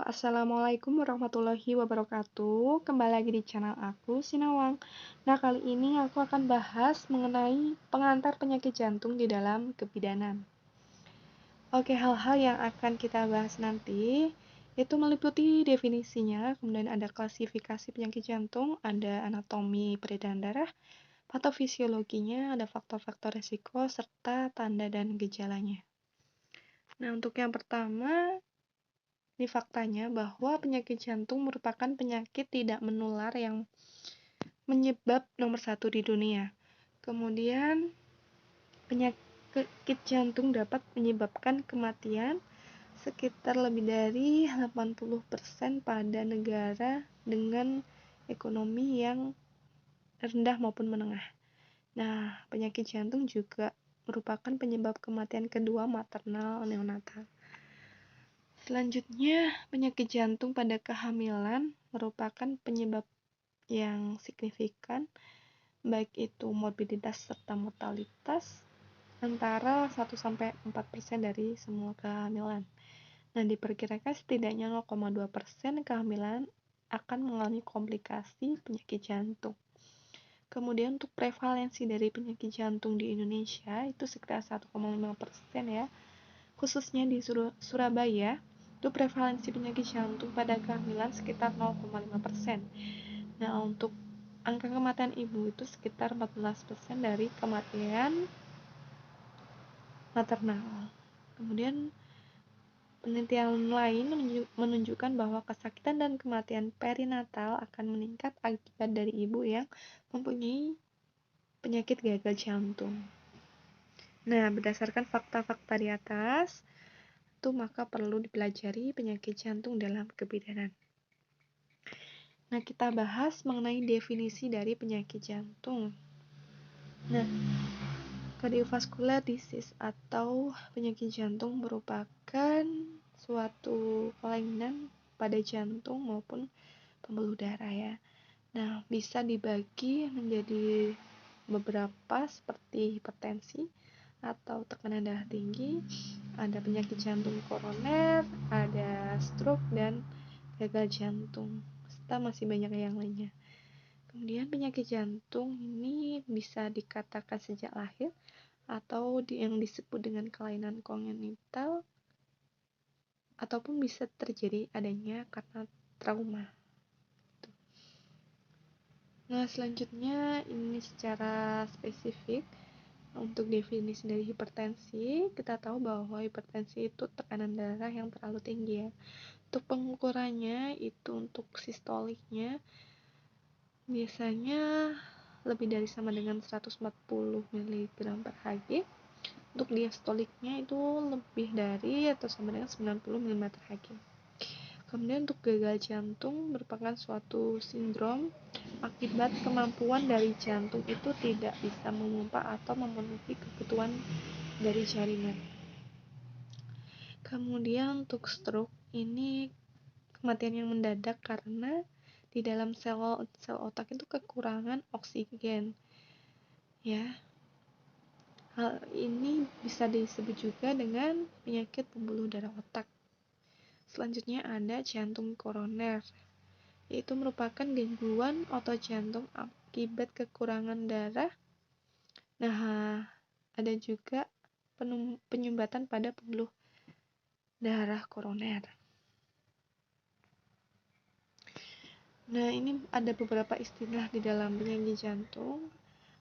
Assalamualaikum warahmatullahi wabarakatuh. Kembali lagi di channel aku, Sinawang. Nah, kali ini aku akan bahas mengenai pengantar penyakit jantung di dalam kebidanan. Oke, hal-hal yang akan kita bahas nanti itu meliputi definisinya, kemudian ada klasifikasi penyakit jantung, ada anatomi peredaran darah, patofisiologinya, ada faktor-faktor risiko, serta tanda dan gejalanya. Nah, untuk yang pertama, ini faktanya bahwa penyakit jantung merupakan penyakit tidak menular yang menyebab nomor 1 di dunia. Kemudian, penyakit jantung dapat menyebabkan kematian sekitar lebih dari 80% pada negara dengan ekonomi yang rendah maupun menengah. Nah, penyakit jantung juga merupakan penyebab kematian kedua maternal neonatal. Selanjutnya, penyakit jantung pada kehamilan merupakan penyebab yang signifikan, baik itu morbiditas serta mortalitas antara 1-4% dari semua kehamilan. Nah, diperkirakan setidaknya 0,2% kehamilan akan mengalami komplikasi penyakit jantung. Kemudian untuk prevalensi dari penyakit jantung di Indonesia itu sekitar 1,5% ya. Khususnya di Surabaya, itu prevalensi penyakit jantung pada kehamilan sekitar 0,5%. Nah, untuk angka kematian ibu itu sekitar 14% dari kematian maternal. Kemudian penelitian lain menunjukkan bahwa kesakitan dan kematian perinatal akan meningkat akibat dari ibu yang mempunyai penyakit gagal jantung. Nah, berdasarkan fakta-fakta di atas, maka perlu dipelajari penyakit jantung dalam kebidanan. Nah, kita bahas mengenai definisi dari penyakit jantung. Nah, cardiovascular disease atau penyakit jantung merupakan suatu kelainan pada jantung maupun pembuluh darah ya. Nah, bisa dibagi menjadi beberapa seperti hipertensi atau tekanan darah tinggi, ada penyakit jantung koroner, ada stroke dan gagal jantung, serta masih banyak yang lainnya. Kemudian penyakit jantung ini bisa dikatakan sejak lahir atau yang disebut dengan kelainan kongenital, ataupun bisa terjadi adanya karena trauma. Nah, selanjutnya ini secara spesifik untuk definisi dari hipertensi, kita tahu bahwa hipertensi itu tekanan darah yang terlalu tinggi ya. Untuk pengukurannya itu untuk sistoliknya biasanya lebih dari sama dengan 140 mg per Hg. Untuk diastoliknya itu lebih dari atau sama dengan 90 mg per Hg. Kemudian untuk gagal jantung merupakan suatu sindrom akibat kemampuan dari jantung itu tidak bisa memompa atau memenuhi kebutuhan dari jaringan. Kemudian untuk stroke ini kematian yang mendadak karena di dalam sel otak itu kekurangan oksigen. Ya. Hal ini bisa disebut juga dengan penyakit pembuluh darah otak. Selanjutnya ada jantung koroner, yaitu merupakan gangguan otot jantung akibat kekurangan darah. Nah, ada juga penyumbatan pada pembuluh darah koroner. Nah, ini ada beberapa istilah di dalam penyakit jantung.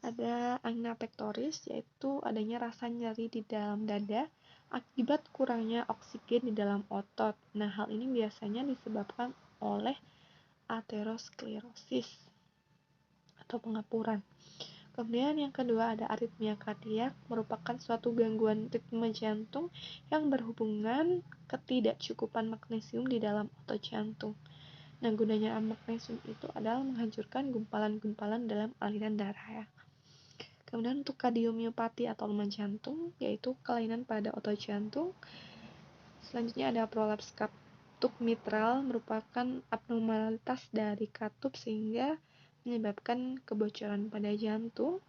Ada angina pectoris, yaitu adanya rasa nyeri di dalam dada akibat kurangnya oksigen di dalam otot. Nah, hal ini biasanya disebabkan oleh aterosklerosis atau pengapuran. Kemudian yang kedua ada aritmia kardiak, merupakan suatu gangguan ritme jantung yang berhubungan ketidakcukupan magnesium di dalam otot jantung. Nah, gunanya magnesium itu adalah menghancurkan gumpalan-gumpalan dalam aliran darah ya. Kemudian untuk kardiomiopati atau lemah jantung, yaitu kelainan pada otot jantung. Selanjutnya ada prolaps katup mitral, merupakan abnormalitas dari katup sehingga menyebabkan kebocoran pada jantung.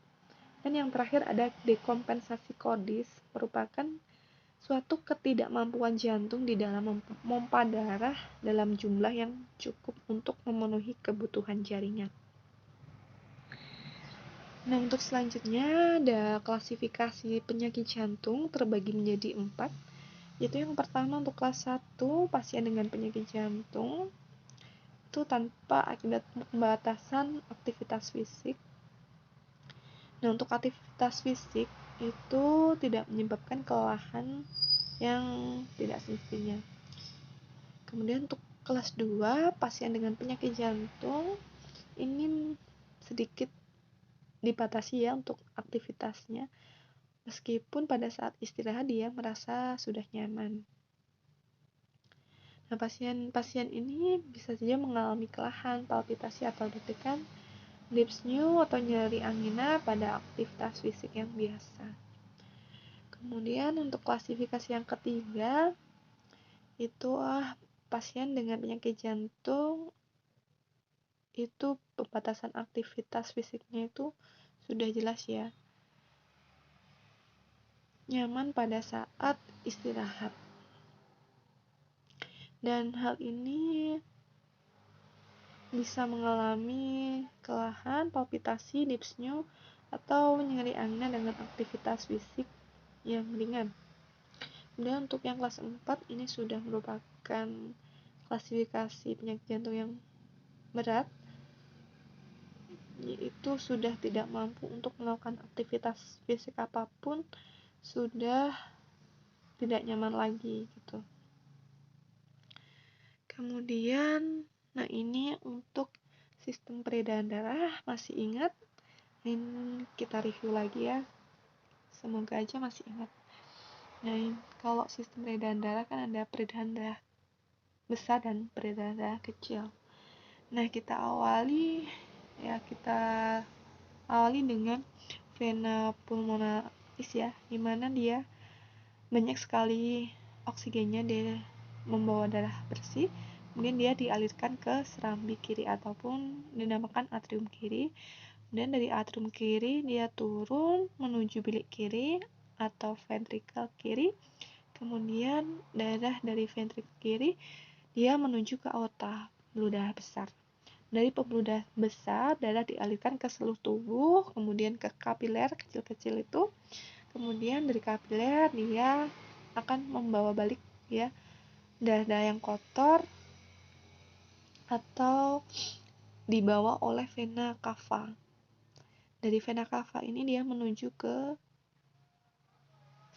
Dan yang terakhir ada dekompensasi kordis, merupakan suatu ketidakmampuan jantung di dalam memompa darah dalam jumlah yang cukup untuk memenuhi kebutuhan jaringan. Nah, untuk selanjutnya ada klasifikasi penyakit jantung terbagi menjadi 4. Yaitu yang pertama untuk kelas 1, pasien dengan penyakit jantung itu tanpa akibat pembatasan aktivitas fisik. Nah, untuk aktivitas fisik itu tidak menyebabkan kelelahan yang tidak semestinya. Kemudian untuk kelas 2, pasien dengan penyakit jantung ini sedikit dibatasi ya untuk aktivitasnya, meskipun pada saat istirahat dia merasa sudah nyaman. Nah, pasien ini bisa saja mengalami kelelahan, palpitasi atau deg-degan, dyspnea atau nyeri angina pada aktivitas fisik yang biasa. Kemudian untuk klasifikasi yang ketiga itu pasien dengan penyakit jantung itu pembatasan aktivitas fisiknya itu sudah jelas ya, nyaman pada saat istirahat, dan hal ini bisa mengalami kelelahan, palpitasi, dyspnea atau nyeri angina dengan aktivitas fisik yang ringan. Kemudian untuk yang kelas 4 ini sudah merupakan klasifikasi penyakit jantung yang berat, yaitu sudah tidak mampu untuk melakukan aktivitas fisik apapun, sudah tidak nyaman lagi gitu. Kemudian, nah ini untuk sistem peredaran darah, masih ingat? Ini kita review lagi ya, semoga aja masih ingat. Nah, kalau sistem peredaran darah kan ada peredaran darah besar dan peredaran darah kecil. Nah, kita awali dengan vena pulmonalis ya, dimana dia banyak sekali oksigennya, dia membawa darah bersih, kemudian dia dialirkan ke serambi kiri ataupun dinamakan atrium kiri. Kemudian dari atrium kiri dia turun menuju bilik kiri atau ventrikel kiri. Kemudian darah dari ventrikel kiri dia menuju ke aorta, pembuluh darah besar. Dari pembuluh darah besar, darah dialirkan ke seluruh tubuh, kemudian ke kapiler kecil-kecil itu. Kemudian dari kapiler dia akan membawa balik ya darah-darah yang kotor atau dibawa oleh vena cava. Dari vena cava ini dia menuju ke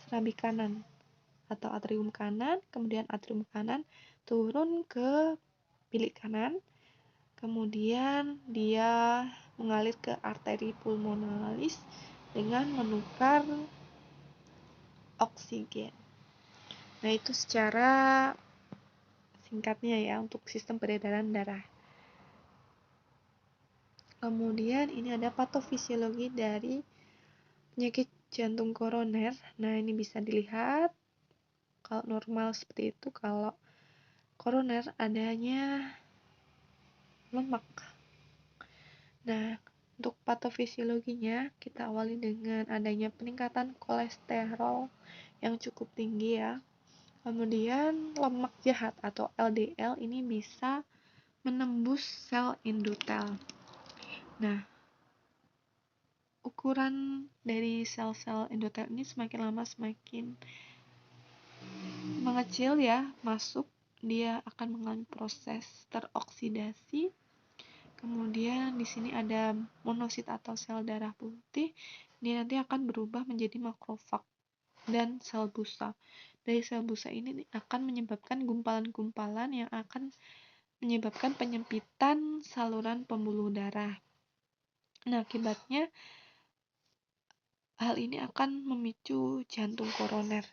serambi kanan atau atrium kanan, kemudian atrium kanan turun ke bilik kanan. Kemudian dia mengalir ke arteri pulmonalis dengan menukar oksigen. Nah, itu secara singkatnya ya untuk sistem peredaran darah. Kemudian ini ada patofisiologi dari penyakit jantung koroner. Nah, ini bisa dilihat kalau normal seperti itu, kalau koroner adanya lemak. Nah, untuk patofisiologinya kita awali dengan adanya peningkatan kolesterol yang cukup tinggi ya. Kemudian lemak jahat atau LDL ini bisa menembus sel endotel. Nah, ukuran dari sel-sel endotel ini semakin lama semakin mengecil ya, masuk, dia akan mengalami proses teroksidasi. Kemudian di sini ada monosit atau sel darah putih, dia nanti akan berubah menjadi makrofag dan sel busa. Dari sel busa ini akan menyebabkan gumpalan-gumpalan yang akan menyebabkan penyempitan saluran pembuluh darah. Nah, akibatnya hal ini akan memicu jantung koroner.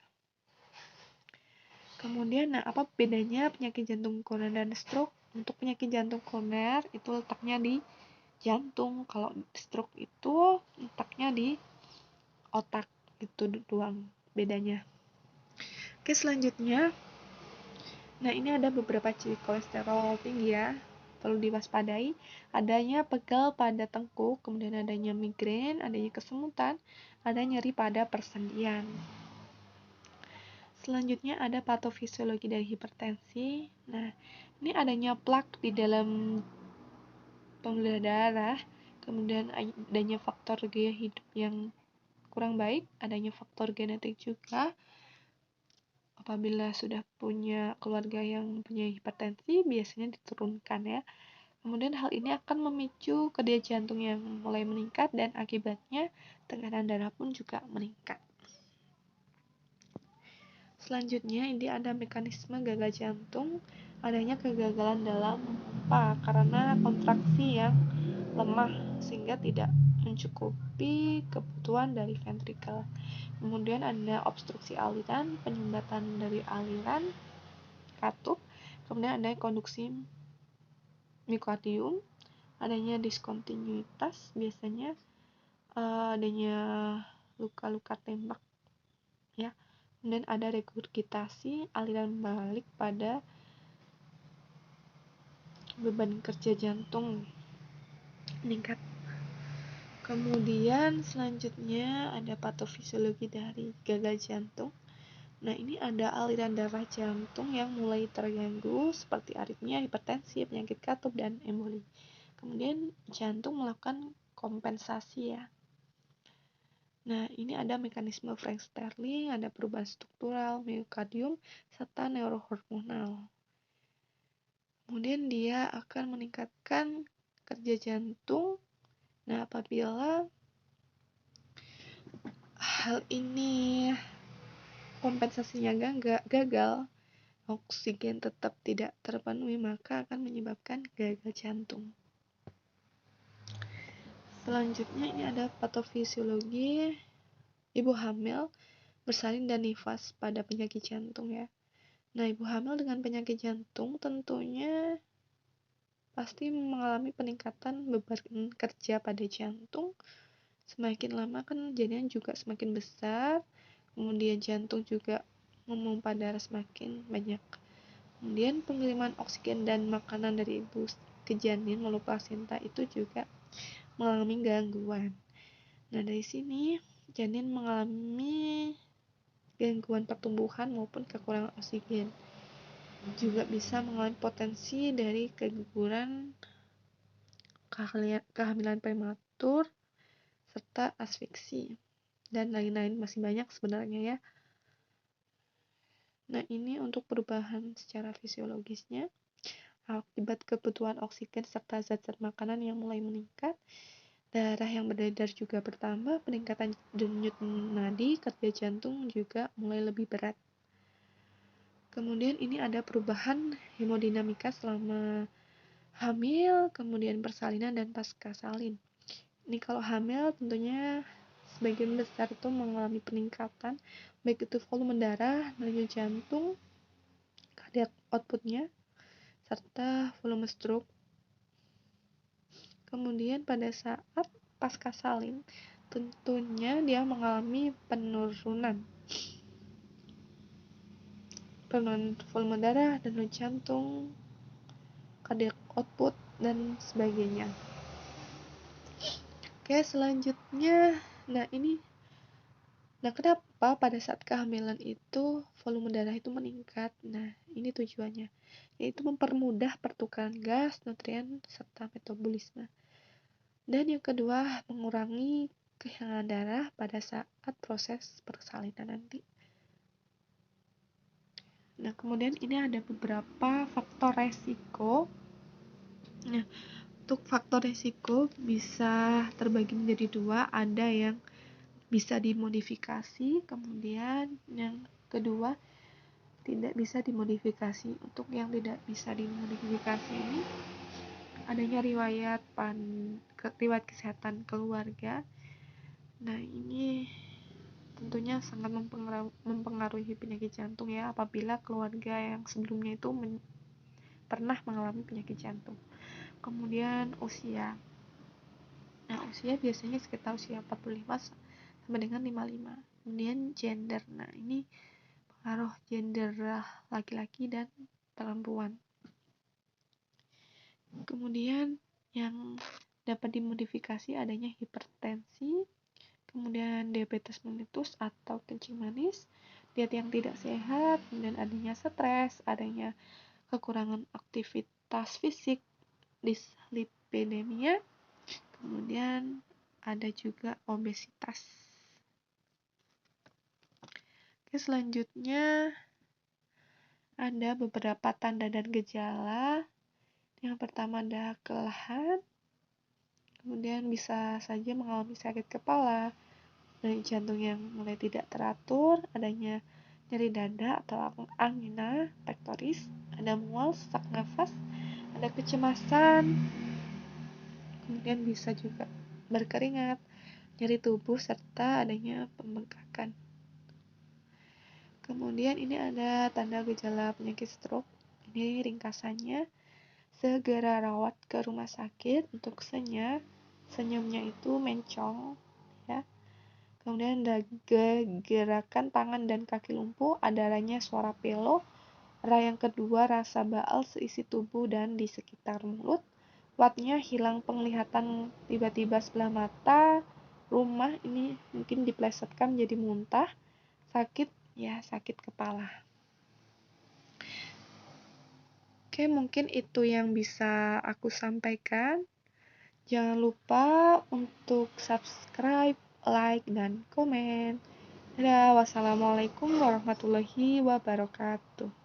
Kemudian, apa bedanya penyakit jantung koroner dan stroke? Untuk penyakit jantung koroner itu letaknya di jantung, kalau stroke itu letaknya di otak, itu doang bedanya. Oke, selanjutnya, nah ini ada beberapa ciri kolesterol tinggi ya, perlu diwaspadai. Adanya pegal pada tengkuk, kemudian adanya migrain, adanya kesemutan, ada nyeri pada persendian. Selanjutnya ada patofisiologi dari hipertensi. Nah, ini adanya plak di dalam pembuluh darah, kemudian adanya faktor gaya hidup yang kurang baik, adanya faktor genetik juga. Apabila sudah punya keluarga yang punya hipertensi, biasanya diturunkan ya. Kemudian hal ini akan memicu kerja jantung yang mulai meningkat dan akibatnya tekanan darah pun juga meningkat. Selanjutnya ini ada mekanisme gagal jantung, adanya kegagalan dalam memompa karena kontraksi yang lemah sehingga tidak mencukupi kebutuhan dari ventrikel. Kemudian ada obstruksi aliran, penyumbatan dari aliran katup, kemudian ada konduksi miokardium, adanya diskontinuitas, biasanya adanya luka-luka tembak ya. Kemudian ada regurgitasi, aliran balik pada beban kerja jantung meningkat. Kemudian selanjutnya ada patofisiologi dari gagal jantung. Nah, ini ada aliran darah jantung yang mulai terganggu seperti aritmia, hipertensi, penyakit katup, dan emboli. Kemudian jantung melakukan kompensasi ya. Nah, ini ada mekanisme Frank Starling, ada perubahan struktural, miokardium, serta neurohormonal. Kemudian dia akan meningkatkan kerja jantung. Nah, apabila hal ini kompensasinya gagal, oksigen tetap tidak terpenuhi, maka akan menyebabkan gagal jantung. Selanjutnya ini ada patofisiologi ibu hamil bersalin dan nifas pada penyakit jantung ya. Nah, ibu hamil dengan penyakit jantung tentunya pasti mengalami peningkatan beban kerja pada jantung. Semakin lama kan janinnya juga semakin besar, kemudian jantung juga memompa darah semakin banyak. Kemudian pengiriman oksigen dan makanan dari ibu ke janin melalui plasenta itu juga mengalami gangguan. Nah, dari sini janin mengalami gangguan pertumbuhan maupun kekurangan oksigen. Juga bisa mengalami potensi dari keguguran, kehamilan prematur, serta asfiksi. Dan lain-lain masih banyak sebenarnya ya. Nah, ini untuk perubahan secara fisiologisnya. Akibat kebutuhan oksigen serta zat-zat makanan yang mulai meningkat, darah yang beredar juga bertambah, peningkatan denyut nadi, kerja jantung juga mulai lebih berat. Kemudian ini ada perubahan hemodinamika selama hamil, kemudian persalinan dan pasca salin. Ini kalau hamil tentunya sebagian besar itu mengalami peningkatan, baik itu volume darah, denyut jantung, cardiac outputnya, serta volume stroke. Kemudian pada saat pasca salin, tentunya dia mengalami penurunan volume darah, denyut jantung, cardiac output, dan sebagainya. Oke, selanjutnya, kenapa pada saat kehamilan itu volume darah itu meningkat? Nah, ini tujuannya, yaitu mempermudah pertukaran gas, nutrien, serta metabolisme. Dan yang kedua, mengurangi kehilangan darah pada saat proses persalinan nanti. Nah, kemudian ini ada beberapa faktor resiko. Nah, untuk faktor resiko bisa terbagi menjadi dua, ada yang bisa dimodifikasi, kemudian yang kedua tidak bisa dimodifikasi. Untuk yang tidak bisa dimodifikasi ini adanya riwayat kesehatan keluarga. Nah, ini tentunya sangat mempengaruhi penyakit jantung ya, apabila keluarga yang sebelumnya itu pernah mengalami penyakit jantung. Kemudian usia. Nah, usia biasanya sekitar usia 45 sampai dengan 55. Kemudian gender. Nah, ini pengaruh gender laki-laki dan perempuan. Kemudian yang dapat dimodifikasi adanya hipertensi, kemudian diabetes mellitus atau kencing manis, diet yang tidak sehat, kemudian adanya stres, adanya kekurangan aktivitas fisik, dislipidemia, kemudian ada juga obesitas. Oke, selanjutnya ada beberapa tanda dan gejala. Yang pertama ada kelelahan, kemudian bisa saja mengalami sakit kepala, dari jantung yang mulai tidak teratur, adanya nyeri dada atau angina pectoris, ada mual, sesak nafas, ada kecemasan, kemudian bisa juga berkeringat, nyeri tubuh, serta adanya pembengkakan. Kemudian ini ada tanda gejala penyakit stroke. Ini ringkasannya, segera rawat ke rumah sakit untuk senyumnya itu mencong, ya. Kemudian ada gerakan tangan dan kaki lumpuh, adanya suara pelo, yang kedua rasa baal seisi tubuh dan di sekitar mulut, kuatnya hilang penglihatan tiba-tiba sebelah mata, rumah ini mungkin diplesetkan jadi muntah, sakit kepala. Oke, mungkin itu yang bisa aku sampaikan. Jangan lupa untuk subscribe, like, dan komen. Dadah, wassalamualaikum warahmatullahi wabarakatuh.